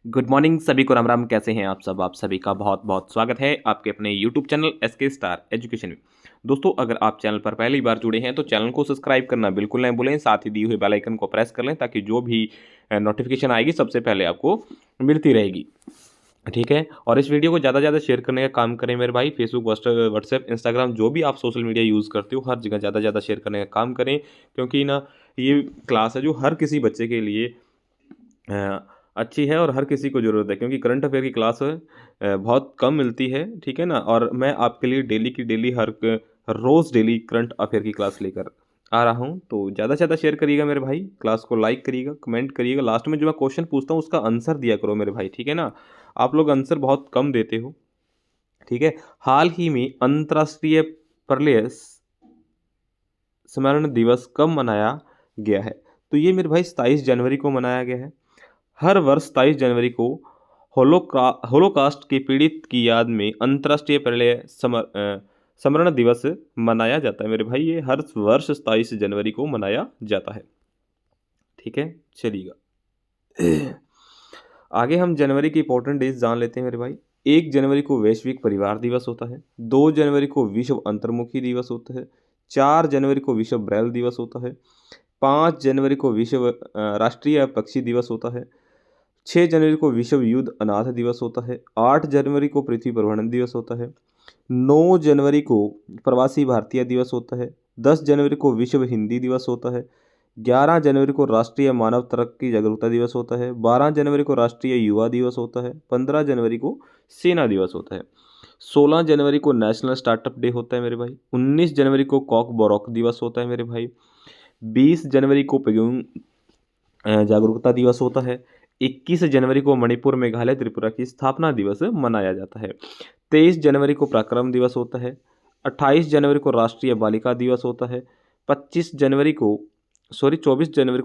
Good morning सभी को राम राम। कैसे हैं आप सभी का बहुत बहुत स्वागत है आपके अपने YouTube channel SK star education में। दोस्तों, अगर आप चैनल पर पहली बार जुड़े हैं तो चैनल को सब्सक्राइब करना बिल्कुल नहीं भूलें, साथ ही दिए हुए बेल आइकन को प्रेस कर लें ताकि जो भी नोटिफिकेशन आएगी सबसे पहले आपको मिलती रहेगी। ठीक है, और इस वीडियो को ज़्यादा से ज़्यादा शेयर करने का काम करें मेरे भाई। फेसबुक, व्हाट्सएप, इंस्टाग्राम, जो भी आप सोशल मीडिया यूज़ करते हो हर जगह ज़्यादा से ज़्यादा शेयर करने का काम करें, क्योंकि ना ये क्लास है जो हर किसी बच्चे के लिए अच्छी है और हर किसी को ज़रूरत है, क्योंकि करंट अफेयर की क्लास बहुत कम मिलती है। ठीक है ना, और मैं आपके लिए डेली की डेली रोज़ डेली करंट अफेयर की क्लास लेकर आ रहा हूँ। तो ज़्यादा से ज़्यादा शेयर करिएगा मेरे भाई, क्लास को लाइक करिएगा, कमेंट करिएगा, लास्ट में जो मैं क्वेश्चन पूछता हूँ उसका आंसर दिया करो मेरे भाई। ठीक है ना, आप लोग आंसर बहुत कम देते हो। ठीक है, हाल ही में अंतर्राष्ट्रीय प्रलय स्मरण दिवस कब मनाया गया है? तो ये मेरे भाई 27 जनवरी को मनाया गया है। हर वर्ष 27 जनवरी को होलोकास्ट के पीड़ित की याद में अंतर्राष्ट्रीय प्रलय स्मरण दिवस मनाया जाता है मेरे भाई। ये हर वर्ष 27 जनवरी को मनाया जाता है। ठीक है, चलिएगा आगे हम जनवरी की इंपॉर्टेंट डेज जान लेते हैं मेरे भाई। 1 जनवरी को वैश्विक परिवार दिवस होता है। 2 जनवरी को विश्व अंतर्मुखी दिवस होता है। 4 जनवरी को विश्व ब्रेल दिवस होता है। 5 जनवरी को विश्व राष्ट्रीय पक्षी दिवस होता है। 6 जनवरी को विश्व युद्ध अनाथ दिवस होता है। 8 जनवरी को पृथ्वी भ्रमण दिवस होता है। 9 जनवरी को प्रवासी भारतीय दिवस होता है। 10 जनवरी को विश्व हिंदी दिवस होता है। 11 जनवरी को राष्ट्रीय मानव तरक्की जागरूकता दिवस होता है। 12 जनवरी को राष्ट्रीय युवा दिवस होता है। 15 जनवरी को सेना दिवस होता है। 16 जनवरी को नेशनल स्टार्टअप डे होता है मेरे भाई। 19 जनवरी को कॉक बोरॉक दिवस होता है मेरे भाई। 20 जनवरी को पेगुंग जागरूकता दिवस होता है। 21 जनवरी को मणिपुर, मेघालय, त्रिपुरा की स्थापना दिवस मनाया जाता है। 23 जनवरी को पराक्रम दिवस होता है। 28 जनवरी को राष्ट्रीय बालिका दिवस होता है। 24 जनवरी को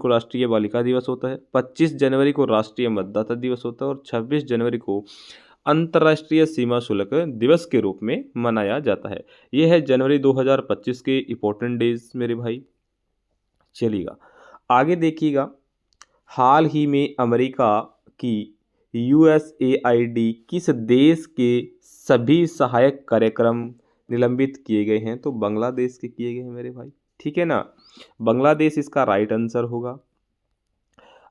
राष्ट्रीय बालिका दिवस होता है। 25 जनवरी को राष्ट्रीय मतदाता दिवस होता है और 26 जनवरी को अंतर्राष्ट्रीय सीमा शुल्क दिवस के रूप में मनाया जाता है। यह है जनवरी 2025 के इंपॉर्टेंट डेज मेरे भाई। चलिएगा आगे देखिएगा। हाल ही में अमेरिका की USAID किस देश के सभी सहायक कार्यक्रम निलंबित किए गए हैं? तो बांग्लादेश के किए गए हैं मेरे भाई। ठीक है ना, बांग्लादेश इसका राइट आंसर होगा।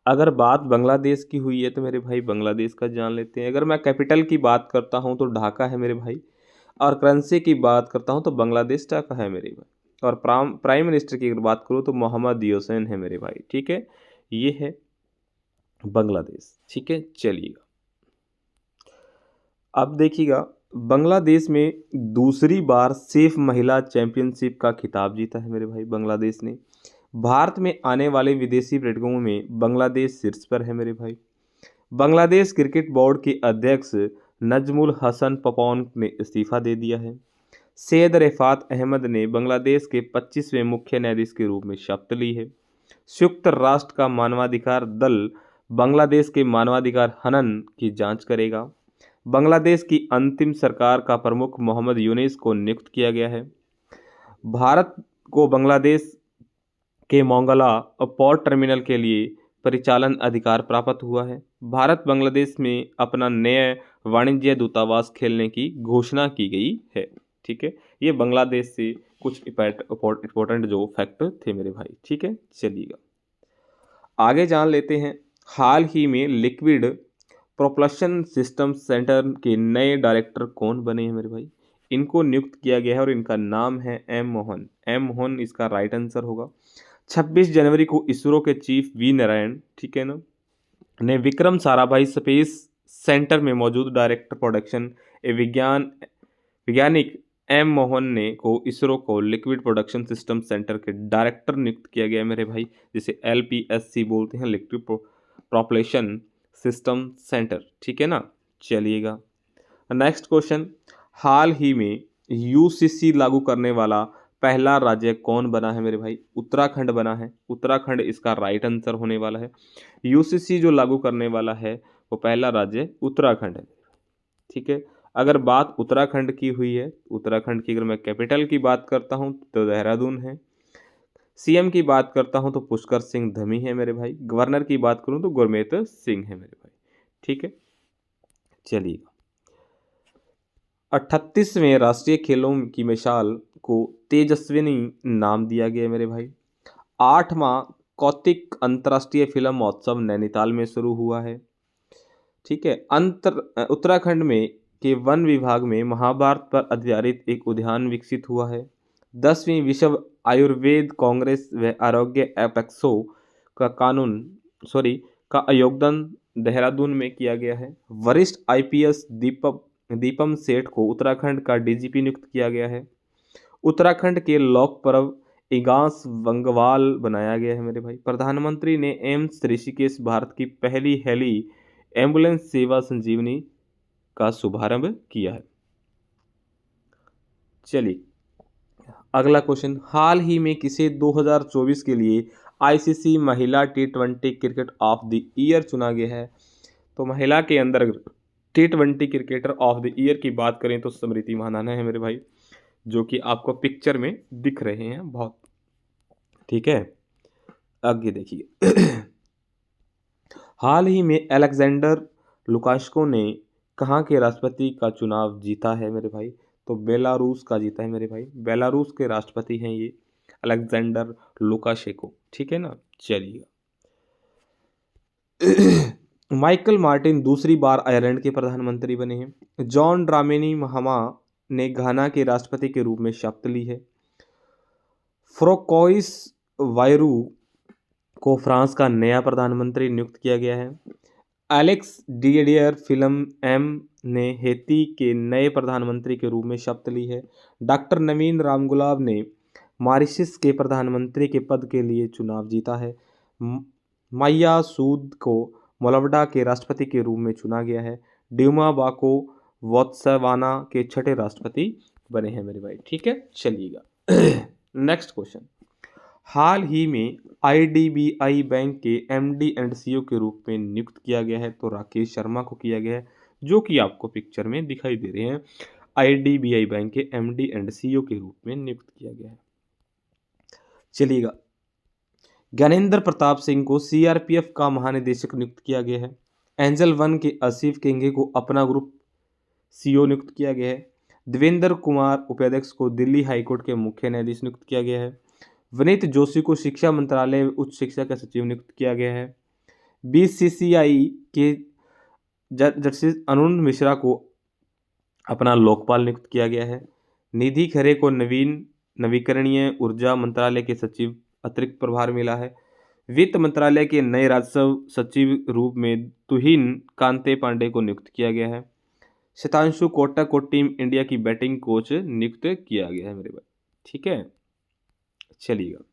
अगर बात बांग्लादेश की हुई है तो मेरे भाई बांग्लादेश का जान लेते हैं। अगर मैं कैपिटल की बात करता हूं तो ढाका है मेरे भाई, और करेंसी की बात करता हूं तो बांग्लादेश टाका है मेरे भाई, और प्राइम मिनिस्टर की अगर बात करूं तो मोहम्मद यूसैन है मेरे भाई। ठीक है, ये है बांग्लादेश। ठीक है, चलिएगा अब देखिएगा। बांग्लादेश में दूसरी बार सेफ महिला चैंपियनशिप का खिताब जीता है मेरे भाई बांग्लादेश ने। भारत में आने वाले विदेशी पर्यटकों में बांग्लादेश शीर्ष पर है मेरे भाई। बांग्लादेश क्रिकेट बोर्ड के अध्यक्ष नजमुल हसन पपौन ने इस्तीफा दे दिया है। सैयद रिफात अहमद ने बांग्लादेश के 25वें मुख्य न्यायाधीश के रूप में शपथ ली है। संयुक्त राष्ट्र का मानवाधिकार दल बांग्लादेश के मानवाधिकार हनन की जांच करेगा। बांग्लादेश की अंतिम सरकार का प्रमुख मोहम्मद यूनिस को नियुक्त किया गया है। भारत को बांग्लादेश के मोंगला पोर्ट टर्मिनल के लिए परिचालन अधिकार प्राप्त हुआ है। भारत बांग्लादेश में अपना नया वाणिज्य दूतावास खोलने की घोषणा की गई है। ठीक है, ये बांग्लादेश से कुछ इंपॉर्टेंट जो फैक्ट थे मेरे भाई। ठीक है, चलिएगा आगे जान लेते हैं। हाल ही में लिक्विड प्रोपल्शन सिस्टम सेंटर के नए डायरेक्टर कौन बने हैं मेरे भाई? इनको नियुक्त किया गया है और इनका नाम है एम मोहन। एम मोहन इसका राइट आंसर होगा। 26 जनवरी को इसरो के चीफ वी नारायण, ठीक है ना, ने विक्रम साराभाई स्पेस सेंटर में मौजूद डायरेक्टर प्रोडक्शन वैज्ञानिक एम मोहन ने को इसरो को लिक्विड प्रोडक्शन सिस्टम सेंटर के डायरेक्टर नियुक्त किया गया मेरे भाई, जिसे LPSC बोलते हैं, लिक्विड प्रोपल्शन सिस्टम सेंटर। ठीक है ना, चलिएगा नेक्स्ट क्वेश्चन। हाल ही में UCC लागू करने वाला पहला राज्य कौन बना है मेरे भाई? उत्तराखंड बना है। उत्तराखंड इसका राइट आंसर होने वाला है। UCC जो लागू करने वाला है वो पहला राज्य उत्तराखंड है। ठीक है, अगर बात उत्तराखंड की हुई है, उत्तराखंड की अगर मैं कैपिटल की बात करता हूँ तो देहरादून है। CM की बात करता हूँ तो पुष्कर सिंह धमी है मेरे भाई। गवर्नर की बात करूँ तो गुरमीत सिंह है मेरे भाई। ठीक है, चलिए। 38वें राष्ट्रीय खेलों की मिसाल को तेजस्विनी नाम दिया गया है मेरे भाई। 8वां कौतिक अंतर्राष्ट्रीय फिल्म महोत्सव नैनीताल में शुरू हुआ है। ठीक है, उत्तराखंड में के वन विभाग में महाभारत पर आधारित एक उद्यान विकसित हुआ है। 10वीं विश्व आयुर्वेद कांग्रेस व आरोग्य एपेक्सो का का आयोजन देहरादून में किया गया है। वरिष्ठ आईपीएस दीपम सेठ को उत्तराखंड का डीजीपी नियुक्त किया गया है। उत्तराखंड के लोक पर्व इगास बंगवाल बनाया गया है मेरे भाई। प्रधानमंत्री ने एम्स ऋषिकेश भारत की पहली हेली एम्बुलेंस सेवा संजीवनी का शुभारंभ किया है। चलिए, अगला क्वेश्चन, हाल ही में किसे 2024 के लिए आईसीसी महिला टी20 क्रिकेट ऑफ द ईयर चुना गया है? तो महिला के अंदर टी20 क्रिकेटर ऑफ द ईयर की बात करें तो स्मृति महानाना है मेरे भाई, जो कि आपको पिक्चर में दिख रहे हैं बहुत। ठीक है, आगे देखिए। हाल ही में अलेक्जेंडर लुकाशेंको ने कहाँ के राष्ट्रपति का चुनाव जीता है मेरे भाई? तो बेलारूस का जीता है मेरे भाई। बेलारूस के राष्ट्रपति हैं ये अलेक्जेंडर लुकाशेंको। ठीक है ना, चलिए। माइकल मार्टिन दूसरी बार आयरलैंड के प्रधानमंत्री बने हैं। जॉन ड्रामेनी महामा ने घाना के राष्ट्रपति के रूप में शपथ ली है। फ्रोकोइस वायरू को फ्रांस का नया प्रधानमंत्री नियुक्त किया गया है। एलेक्स डिडियर फिल्म एम ने हेती के नए प्रधानमंत्री के रूप में शपथ ली है। डॉक्टर नवीन रामगुलाब ने मॉरिशस के प्रधानमंत्री के पद के लिए चुनाव जीता है। माया सूद को मोल्डोवा के राष्ट्रपति के रूप में चुना गया है। ड्यूमा बाको बोत्सवाना के छठे राष्ट्रपति बने हैं मेरे भाई। ठीक है, चलिएगा। नेक्स्ट क्वेश्चन, हाल ही में आईडीबीआई बैंक के एमडी एंड सीईओ के रूप में नियुक्त किया गया है। तो राकेश शर्मा को किया गया है, जो कि आपको पिक्चर में दिखाई दे रहे हैं। आईडीबीआई बैंक के एमडी एंड सीईओ के रूप में नियुक्त किया गया है। चलिएगा, ज्ञानेंद्र प्रताप सिंह को सीआरपीएफ का महानिदेशक नियुक्त किया गया है। एंजल वन के आसिफ केंगे को अपना ग्रुप सीईओ नियुक्त किया गया है। देवेंद्र कुमार उपाध्यक्ष को दिल्ली हाईकोर्ट के मुख्य न्यायाधीश नियुक्त किया गया है। विनीत जोशी को शिक्षा मंत्रालय उच्च शिक्षा का सचिव नियुक्त किया गया है। बीसीसीआई के जस्टिस अनुज मिश्रा को अपना लोकपाल नियुक्त किया गया है। निधि खरे को नवीकरणीय ऊर्जा मंत्रालय के सचिव अतिरिक्त प्रभार मिला है। वित्त मंत्रालय के नए राजस्व सचिव रूप में तुहिन कांते पांडे को नियुक्त किया गया है। शतांशु कोटा को टीम इंडिया की बैटिंग कोच नियुक्त किया गया है मेरे भाई। ठीक है, चलिएगा।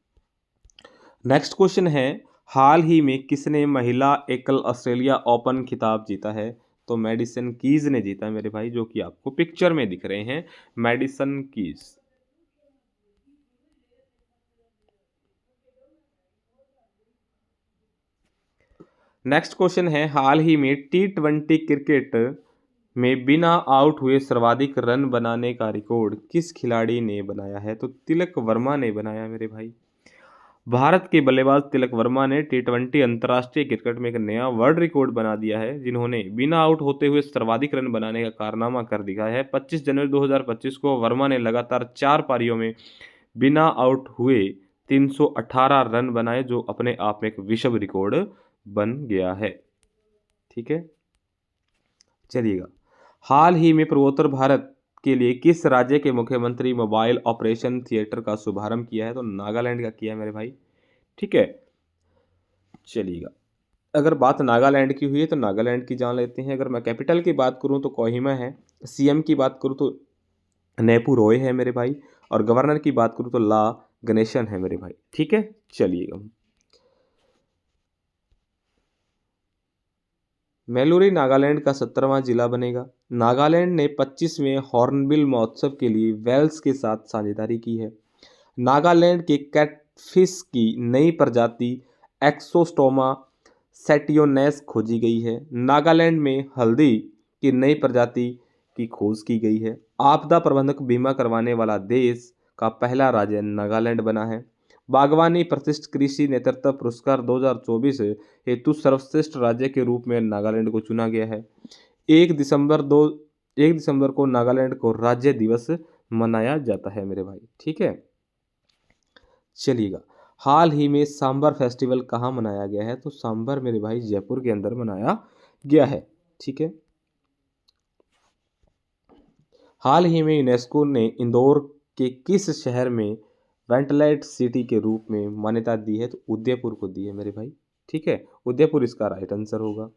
नेक्स्ट क्वेश्चन है, हाल ही में किसने महिला एकल ऑस्ट्रेलिया ओपन खिताब जीता है? तो मैडिसन कीज ने जीता है मेरे भाई, जो कि आपको पिक्चर में दिख रहे हैं, मैडिसन कीज। नेक्स्ट क्वेश्चन है, हाल ही में टी20 क्रिकेट में बिना आउट हुए सर्वाधिक रन बनाने का रिकॉर्ड किस खिलाड़ी ने बनाया है? तो तिलक वर्मा ने बनाया मेरे भाई। भारत के बल्लेबाज तिलक वर्मा ने टी20 अंतर्राष्ट्रीय क्रिकेट में एक नया वर्ल्ड रिकॉर्ड बना दिया है, जिन्होंने बिना आउट होते हुए सर्वाधिक रन बनाने का कारनामा कर दिखाया है। 25 जनवरी 2025 को वर्मा ने लगातार 4 पारियों में बिना आउट हुए 318 रन बनाए, जो अपने आप में एक विश्व रिकॉर्ड बन गया है। ठीक है, चलिएगा। हाल ही में पूर्वोत्तर भारत के लिए किस राज्य के मुख्यमंत्री मोबाइल ऑपरेशन थिएटर का शुभारंभ किया है? तो नागालैंड का किया है मेरे भाई। ठीक है, चलिएगा। अगर बात नागालैंड की हुई है तो नागालैंड की जान लेते हैं। अगर मैं कैपिटल की बात करूं तो कोहिमा है। सीएम की बात करूं तो नेपू रॉय है मेरे भाई। और गवर्नर की बात करूं तो ला गणेशन है मेरे भाई। ठीक है, चलिएगा। मैलुरी नागालैंड का 17वां जिला बनेगा। नागालैंड ने 25वें हॉर्नबिल महोत्सव के लिए वेल्स के साथ साझेदारी की है। नागालैंड के कैटफिश की नई प्रजाति एक्सोस्टोमा सेटियोनेस खोजी गई है। नागालैंड में हल्दी की नई प्रजाति की खोज की गई है। आपदा प्रबंधक बीमा करवाने वाला देश का पहला राज्य नागालैंड बना है। बागवानी प्रतिष्ठित कृषि नेतृत्व पुरस्कार 2024 हेतु सर्वश्रेष्ठ राज्य के रूप में नागालैंड को चुना गया है। 1 दिसंबर को नागालैंड को राज्य दिवस मनाया जाता है मेरे भाई। ठीक है, चलिएगा, हाल ही में सांबर फेस्टिवल कहाँ मनाया गया है? तो सांबर मेरे भाई जयपुर के अंदर मनाया गया है। ठीक है, हाल ही में यूनेस्को ने इंदौर के किस शहर में वेंटलाइट सिटी के रूप में मान्यता दी है? तो उदयपुर को दी है मेरे भाई। ठीक है, उदयपुर इसका राइट आंसर होगा।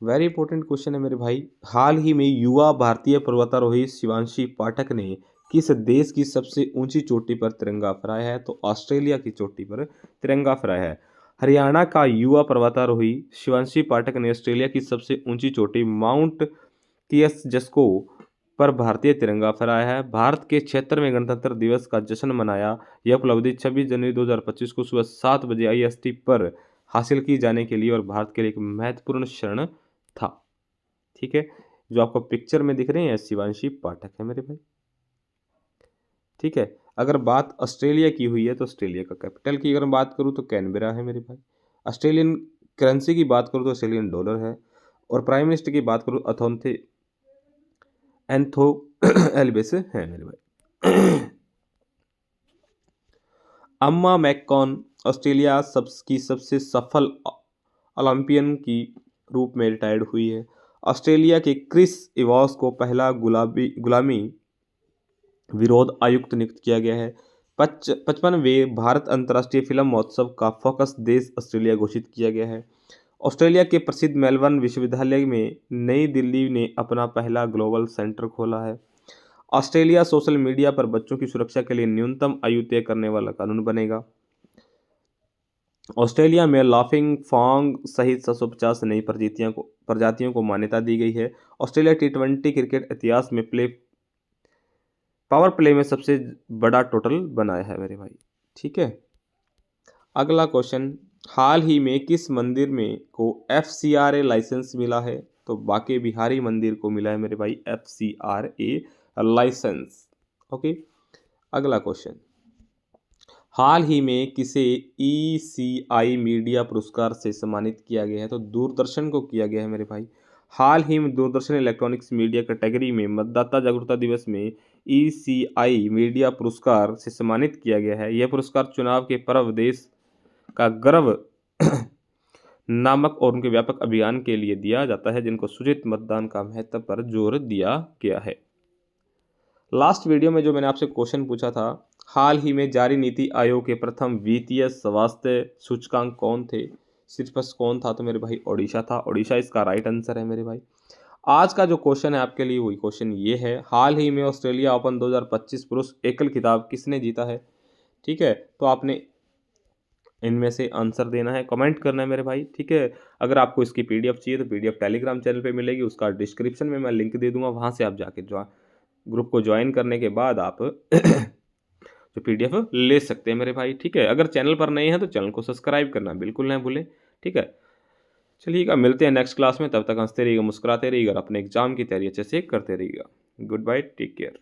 वेरी इंपॉर्टेंट क्वेश्चन है मेरे भाई। हाल ही में युवा भारतीय पर्वतारोही शिवांशी पाठक ने किस देश की सबसे ऊंची चोटी पर तिरंगा फहराया है? तो ऑस्ट्रेलिया की चोटी पर तिरंगा फहराया है। हरियाणा का युवा पर्वतारोही शिवांशी पाठक ने ऑस्ट्रेलिया की सबसे ऊंची चोटी माउंट कियसजस्को पर भारतीय तिरंगा फहराया है। भारत के क्षेत्र में गणतंत्र दिवस का जश्न मनाया। यह उपलब्धि 26 जनवरी 2025 को सुबह 7 बजे IST पर हासिल की जाने के लिए और भारत के लिए एक महत्वपूर्ण क्षण था। ठीक है, जो आपको पिक्चर में दिख रहे हैं शिवांशी पाठक है मेरे भाई। ठीक है, अगर बात ऑस्ट्रेलिया की हुई है तो ऑस्ट्रेलिया का कैपिटल की अगर बात करूं तो कैनबेरा है मेरे भाई। ऑस्ट्रेलियन करेंसी की बात करूं तो ऑस्ट्रेलियन डॉलर है। और प्राइम मिनिस्टर की बात करूं अथोंथे एंथो एल्बिस है मेरे भाई। अम्मा मैककॉन ऑस्ट्रेलिया की सबसे सफल ओलंपियन की रूप में रिटायर्ड हुई है। ऑस्ट्रेलिया के क्रिस इवॉस को पहला गुलामी विरोध आयुक्त नियुक्त किया गया है। 55वें भारत अंतर्राष्ट्रीय फिल्म महोत्सव का फोकस देश ऑस्ट्रेलिया घोषित किया गया है। ऑस्ट्रेलिया के प्रसिद्ध मेलबर्न विश्वविद्यालय में नई दिल्ली ने अपना पहला ग्लोबल सेंटर खोला है। ऑस्ट्रेलिया सोशल मीडिया पर बच्चों की सुरक्षा के लिए न्यूनतम आयु तय करने वाला कानून बनेगा। ऑस्ट्रेलिया में लाफिंग फॉन्ग सहित 750 नई प्रजातियों को मान्यता दी गई है। ऑस्ट्रेलिया T20 क्रिकेट इतिहास में पावर प्ले में सबसे बड़ा टोटल बनाया है मेरे भाई। ठीक है, अगला क्वेश्चन, हाल ही में किस मंदिर में को FCRA लाइसेंस मिला है? तो बांके बिहारी मंदिर को मिला है मेरे भाई FCRA लाइसेंस। ओके, अगला क्वेश्चन, हाल ही में किसे ECI मीडिया पुरस्कार से सम्मानित किया गया है? तो दूरदर्शन को किया गया है मेरे भाई। हाल ही में दूरदर्शन इलेक्ट्रॉनिक्स मीडिया कैटेगरी में मतदाता जागरूकता दिवस में ECI मीडिया पुरस्कार से सम्मानित किया गया है। यह पुरस्कार चुनाव के पर्व देश का गर्व नामक और उनके व्यापक अभियान के लिए दिया जाता है, जिनको सूचित मतदान का महत्व पर जोर दिया गया है। लास्ट वीडियो में जो मैंने आपसे क्वेश्चन पूछा था, हाल ही में जारी नीति आयोग के प्रथम वित्तीय स्वास्थ्य सूचकांक कौन थे? शीर्षक कौन था? तो मेरे भाई ओडिशा था। ओडिशा इसका राइट आंसर है मेरे भाई। आज का जो क्वेश्चन है आपके लिए वही क्वेश्चन ये है, हाल ही में ऑस्ट्रेलिया ओपन 2025 पुरुष एकल खिताब किसने जीता है? ठीक है, तो आपने इनमें से आंसर देना है, कमेंट करना है मेरे भाई। ठीक है, अगर आपको इसकी PDF चाहिए तो PDF टेलीग्राम चैनल पे मिलेगी, उसका डिस्क्रिप्शन में मैं लिंक दे दूंगा, वहाँ से आप जाके ग्रुप को ज्वाइन करने के बाद आप जो PDF ले सकते हैं मेरे भाई। ठीक है, अगर चैनल पर नए हैं तो चैनल को सब्सक्राइब करना बिल्कुल ना भूलें। ठीक है, चलिएगा, मिलते हैं नेक्स्ट क्लास में। तब तक हंसते रहिएगा, मुस्कुराते रहिएगा और अपने एग्जाम की तैयारी अच्छे से करते रहिएगा। Goodbye, take care.